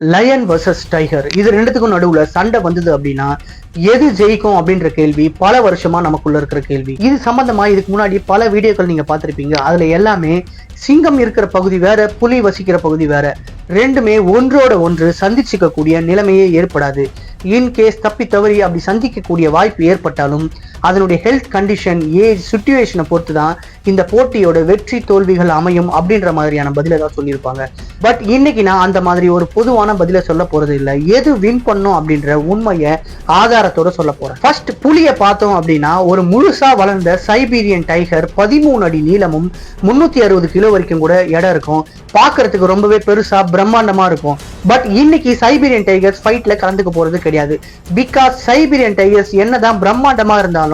Line versus tiger இது ரெண்டுத்துக்கும் நடுவுல சண்டை வந்தது அப்படின்னா எது ஜெயிக்கும் அப்படின்ற கேள்வி பல வருஷமா நமக்குள்ள இருக்கிற கேள்வி. இது சம்பந்தமா இதுக்கு முன்னாடி பல வீடியோக்கள் நீங்க பார்த்திருப்பீங்க. அதுல எல்லாமே சிங்கம் இருக்கிற பகுதி வேற, புலி வசிக்கிற பகுதி வேற, ரெண்டுமே ஒன்றோட ஒன்று சந்திச்சுக்க கூடிய நிலைமையே ஏற்படாது. இன்கேஸ் தப்பி தவறி அப்படி சந்திக்கக்கூடிய வாய்ப்பு ஏற்பட்டாலும் அதனுடைய ஹெல்த் கண்டிஷன், ஏஜ், சிச்சுவேஷனை பொறுத்து தான் இந்த போட்டியோட வெற்றி தோல்விகள் அமையும் அப்படின்ற மாதிரியான பதில தான் சொல்லியிருப்பாங்க. பட் இன்னைக்கு நான் அந்த மாதிரி ஒரு பொதுவான பதில சொல்ல போறது இல்லை. எது வின் பண்ணும் அப்படின்ற உண்மையை ஆதாரத்தோட சொல்ல போறேன். ஃபர்ஸ்ட் புலியை பார்த்தோம் அப்படின்னா ஒரு முழுசா வளர்ந்த சைபீரியன் டைகர் 13 அடி நீளமும் 360 கிலோ வரைக்கும் கூட இடம் இருக்கும். பார்க்கறதுக்கு ரொம்பவே பெருசா பிரம்மாண்டமா இருக்கும். பட் இன்னைக்கு சைபீரியன் டைகர்ஸ் ஃபைட்ல கலந்துக்க போறது கிடையாது. பிகாஸ் சைபீரியன் டைகர்ஸ் என்னதான் பிரம்மாண்டமா இருந்தாலும்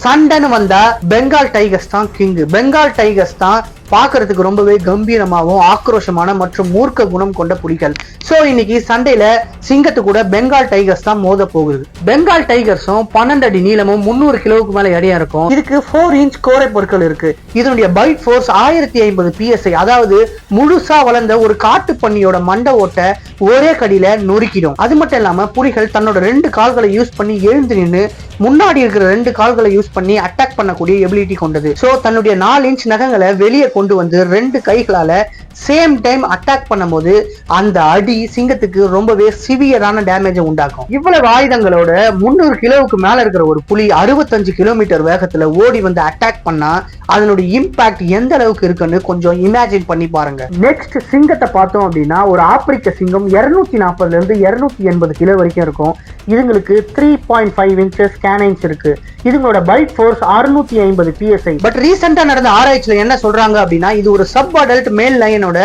சண்டைன்னு வந்தா பெங்கால் டைகர்ஸ் தான் கிங். பெங்கால் டைகர்ஸ் தான் பார்க்கறதுக்கு ரொம்பவே கம்பீரமாகவும் ஆக்ரோஷமான மற்றும் மூர்க்க குணம் கொண்ட புலிகள். சோ இன்னைக்கு சண்டையில சிங்கத்து கூட பெங்கால் டைகர்ஸ் தான் மோத போகுது. பெங்கால் டைகர்ஸும் 12 அடி நீளமும் 300 கிலோவுக்கு மேல எடையா இருக்கும். இதுக்கு 4 இன்ச் கோரை பொருட்கள் இருக்கு. இதனுடைய பைட் ஃபோர்ஸ் 1050 PSI. அதாவது முழுசா வளர்ந்த ஒரு காட்டு பன்னியோட மண்டை ஓட்ட ஒரே கடியில நொறுக்கிடும். அது மட்டும் இல்லாம புலிகள் தன்னோட 2 கால்களை யூஸ் பண்ணி எழுந்து நின்று முன்னாடி இருக்கிற 2 கால்களை யூஸ் பண்ணி அட்டாக் பண்ணக்கூடிய எபிலிட்டி கொண்டது. சோ தன்னுடைய 4 இன்ச் நகங்களை வெளியே கொண்டு வந்து 2 கைகளால சேம் டைம் அட்டாக் பண்ணும்போது அந்த அடி சிங்கத்துக்கு ரொம்பவே சிவியரான டேமேஜை உண்டாக்கும். இவ்வளவு ஆயுதங்களோட 300 கிலோவுக்கு மேல இருக்கிற ஒரு புலி 65 கிலோமீட்டர் வேகத்துல ஓடி வந்து அட்டாக் பண்ணா அதனுடைய இம்பாக்ட் எந்த அளவுக்கு இருக்குன்னு கொஞ்சம் இமேஜின் பண்ணி பாருங்க. நெக்ஸ்ட் சிங்கத்தை பார்த்தோம் அப்படின்னா ஒரு ஆப்பிரிக்க சிங்கம் 240 இருந்து 280 கிலோ வரைக்கும் இருக்கும். இதுங்களுக்கு 3.5 இன்ச்சஸ் கேனைன்ஸ் இருக்கு. இதுங்களோட பைட் ஃபோர்ஸ் 650 PSI. பட் ரீசெண்டா நடந்த ஆராய்ச்சியில என்ன சொல்றாங்க அப்படின்னா இது ஒரு சப் அடல்ட் மேல் லயனோட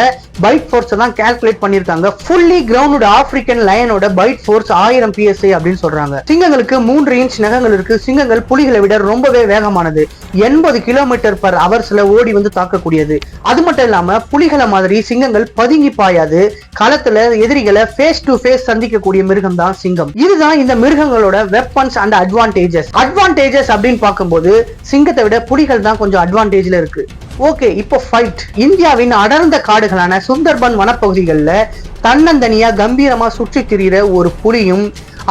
பைட் ஃபோர்ஸ் தான் கால்குலேட் பண்ணிருக்காங்க. ஃபுல்லி கிரவுண்டட் ஆப்பிரிக்கன் லயனோட பைட் ஃபோர்ஸ் 1000 PSI அப்படின்னு சொல்றாங்க. சிங்கங்களுக்கு 3 இன்ச் நகங்கள் இருக்கு. சிங்கங்கள் புலிகளை விட ரொம்பவே வேகமானது. 80 கிலோமீட்டர் பர் ஹவர்ஸ்ல ஓடி வந்து தாக்கக்கூடியது. அது மட்டும் இல்லாம புலிகளை மாதிரி சிங்கங்கள் பதுங்கி பாயாது. களத்துல எதிரிகளை ஃபேஸ் டு ஃபேஸ் சந்திக்கக்கூடிய மிருகம் தான் சிங்கம். இதுதான் இந்த மிருகங்களோட வெப்பன்ஸ் அண்ட் அட்வான்டேஜஸ் அப்படின்னு பார்க்கும்போது சிங்கத்தை விட புலிகள் தான் கொஞ்சம் அட்வான்டேஜ்ல இருக்கு. ஓகே, இப்போ ஃபைட். இந்தியாவின் அடர்ந்த காடுகளான சுந்தர்பன் வனப்பகுதிகளில் தன்னந்தனியா கம்பீரமா சுற்றி திரிகிற ஒரு புலியும்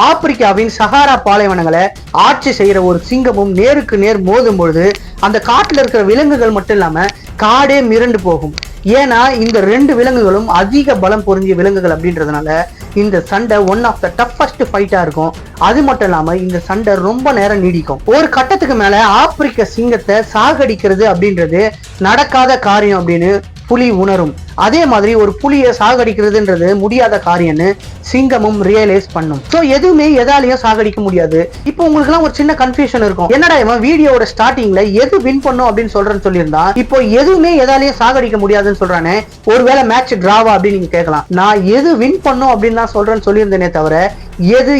ஆப்பிரிக்காவின் சஹாரா பாலைவனங்களை ஆட்சி செய்யற ஒரு சிங்கமும் நேருக்கு நேர் மோதும் பொழுது அந்த காட்டுல இருக்கிற விலங்குகள் மட்டும் இல்லாம காடே மிரண்டு போகும். ஏன்னா இந்த 2 விலங்குகளும் அதிக பலம் பொருந்திய விலங்குகள் அப்படின்றதுனால இந்த சண்டை ஒன் ஆஃப் த டஃபஸ்ட் ஃபைட்டா இருக்கும். அது மட்டும் இல்லாம இந்த சண்டை ரொம்ப நேரம் நீடிக்கும். ஒரு கட்டத்துக்கு மேல ஆப்பிரிக்க சிங்கத்தை சாகடிக்கிறது அப்படின்றது நடக்காத காரியம் அப்படின்னு புலி உணரும். அதே மாதிரி ஒரு புலியை சாகடிக்கிறதுன்றது முடியாத காரியம்னு சிங்கமும் ரியலைஸ் பண்ணும். சோ எதுவுமே எதாலையும் சாகடிக்க முடியாது. இப்போ உங்களுக்கு எல்லாம் ஒரு சின்ன கன்ஃபியூஷன் இருக்கும். என்னடா இவன் வீடியோட ஸ்டார்டிங்ல எது வின் பண்ணும் அப்படின்னு சொல்றேன்னு சொல்லியிருந்தா இப்போ எதுவுமே எதாலையும் சாகடிக்க முடியாதுன்னு சொல்றானே, ஒருவேளை மேட்ச் டிராவா அப்படின்னு நீங்க கேட்கலாம். நான் எது வின் பண்ணும் அப்படின்னு தான் சொல்றேன்னு சொல்லியிருந்தேனே தவிர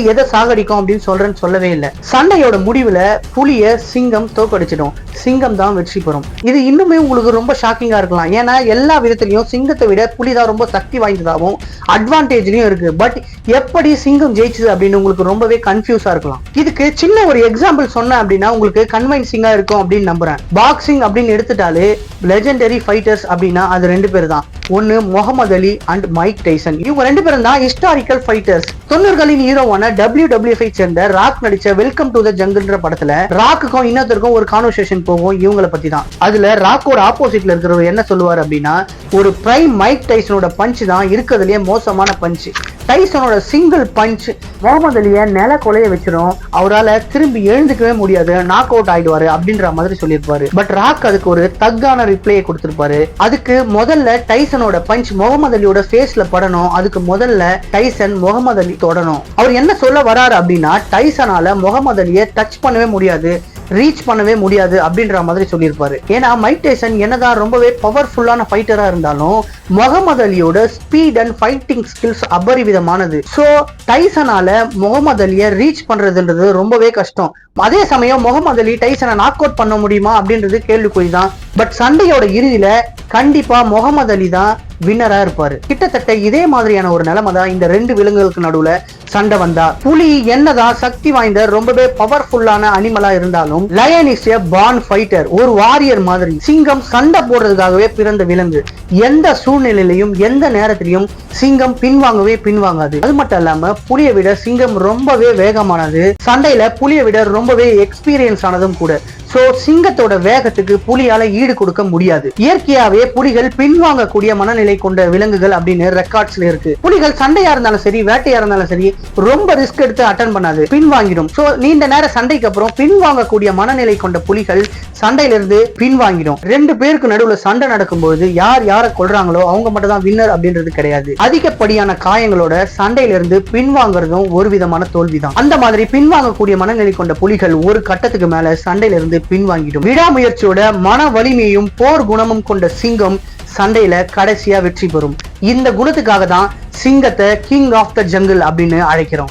எதை சாகடிக்கும் அப்படின்னு சொல்றேன்னு சொல்லவே இல்லை. சண்டையோட முடிவுல புலிய சிங்கம் தோக்கடிச்சிடும். சிங்கம் தான் வெற்றி பெறும். இது இன்னுமே உங்களுக்கு ரொம்ப ஷாக்கிங்கா இருக்கலாம். ஏன்னா எல்லா விதத்திலையும் சிங்கத்தை விட புலிதான் ரொம்ப சக்தி வாய்ந்ததாகவும் அட்வான்டேஜ்லயும் இருக்கு. பட் எப்படி சிங்கம் ஜெயிச்சது அப்படின்னு உங்களுக்கு ரொம்பவே கன்ஃபியூஸா இருக்கலாம். இதுக்கு சின்ன ஒரு எக்ஸாம்பிள் சொன்னேன் அப்படின்னா உங்களுக்கு கன்வைன்சிங்கா இருக்கும் அப்படின்னு நம்புறேன். பாக்ஸிங் அப்படின்னு எடுத்துட்டாலே லெஜெண்டரி ஃபைட்டர்ஸ் அப்படின்னா அது 2 பேர் தான். ஒன்னு முகமது அலி அண்ட் மைக் டைசன். இவங்க 2 பேரும் தான் ஹிஸ்டாரிக்கல் ஃபைட்டர்ஸ். 90களின் ஹீரோவான WWF சேர்ந்த ராக் நடிச்ச வெல்கம் டு த ஜங்கிள்ன்ற படத்துல ராக்குக்கும் இன்னொருத்தருக்கும் ஒரு கான்வர்சேஷன் போகும் இவங்களை பத்தி தான். அதுல ராக்கோட ஆப்போசிட்ல இருக்கிறவர் என்ன சொல்லுவார் அப்படின்னா ஒரு பிரைம் மைக் டைசனோட பஞ்ச் தான் இருக்கிறதுலயே மோசமான பஞ்ச். டைசனோட சிங்கிள் பஞ்ச் முகமது அலியை நில கொலைய வச்சிரும். அவரால் திரும்பி எழுந்துக்கவே முடியாது, நாக் அவுட் ஆயிடுவாரு அப்படின்ற மாதிரி சொல்லியிருப்பாரு. பட் ராக் அதுக்கு ஒரு தக்கான ரிப்ளையை கொடுத்திருப்பாரு. அதுக்கு முதல்ல டைசனோட பஞ்ச் முகமது அலியோட ஃபேஸ்ல படணும். அதுக்கு முதல்ல டைசன் முகமது அலி தொடணும். அவர் என்ன சொல்ல வராரு அப்படின்னா டைசனால முகமது அலியை டச் பண்ணவே முடியாது, ரீச் பண்ணவே முடியாது அப்படின்ற மாதிரி சொல்லியிருப்பாரு. ஏன்னா மைக் டைசன் என்னதான் ரொம்பவே பவர்ஃபுல்லான ஃபைட்டரா இருந்தாலும் முகமது அலியோட ஸ்பீட் அண்ட் ஃபைட்டிங் ஸ்கில்ஸ் அபரிவிதமானது. சோ டைசனால முகமது அலியை ரீச் பண்றதுன்றது ரொம்பவே கஷ்டம். அதே சமயம் முகமது அலி டைசனை நாக் அவுட் பண்ண முடியுமா அப்படின்றது கேள்விக்குறி தான். பட் சண்டையோட இறுதியில கண்டிப்பா முகமது அலி தான் வின்னரா இருப்பாரு. கிட்டத்தட்ட இதே மாதிரியான ஒரு நிலைமை தான் இந்த 2 விலங்குகளுக்கு நடுவுல சண்டை வந்தா. புலி என்னதான் சக்தி வாய்ந்த ரொம்பவே பவர்ஃபுல்லான அனிமலா இருந்தாலும் line is a born fighter, ஒரு வாரியர் மாதிரி. சிங்கம் சண்டை போடுறதுக்காகவே பிறந்த விலங்கு. எந்த சூழ்நிலையிலையும் எந்த நேரத்திலையும் சிங்கம் பின்வாங்காது. அது மட்டும் இல்லாம புலியை விட சிங்கம் ரொம்பவே வேகமானது, சண்டையில புலியை விட ரொம்பவே எக்ஸ்பீரியன்ஸ் ஆனதும் கூட. சோ சிங்கத்தோட வேகத்துக்கு புலியால ஈடு கொடுக்க முடியாது. இயற்கையாவே புலிகள் பின்வாங்கக்கூடிய மனநிலை கொண்ட விலங்குகள் அப்படின்னு ரெக்கார்ட்ஸ்ல இருக்கு. புலிகள் சண்டையா இருந்தாலும் சரி வேட்டையா இருந்தாலும் சரி ரொம்ப ரிஸ்க் எடுத்து அட்டன் பண்ணாது, பின்வாங்கிடும். சோ நீண்ட நேர சண்டைக்கு அப்புறம் பின்வாங்கக்கூடிய மனநிலை கொண்ட புலிகள் சண்டையில இருந்து பின்வாங்கிடும். ரெண்டு பேருக்கு நடுவுல சண்டை நடக்கும்போது யார் யாரை கொல்றாங்களோ அவங்க மட்டும் தான் வின்னர் அப்படின்றது கிடையாது. அதிகப்படியான காயங்களோட சண்டையில இருந்து பின்வாங்குறதும் ஒரு விதமான தோல்விதான். அந்த மாதிரி பின்வாங்கக்கூடிய மனநிலை கொண்ட புலிகள் ஒரு கட்டத்துக்கு மேல சண்டையில இருந்து பின்வாங்கிடும். விடாமுயற்சியோட மன வலிமையும் போர் குணமும் கொண்ட சிங்கம் சண்டையில கடைசியா வெற்றி பெறும். இந்த குணத்துக்காக தான் சிங்கத்தை கிங் ஆஃப் த ஜங்கிள் அப்படின்னு அழைக்கிறோம்.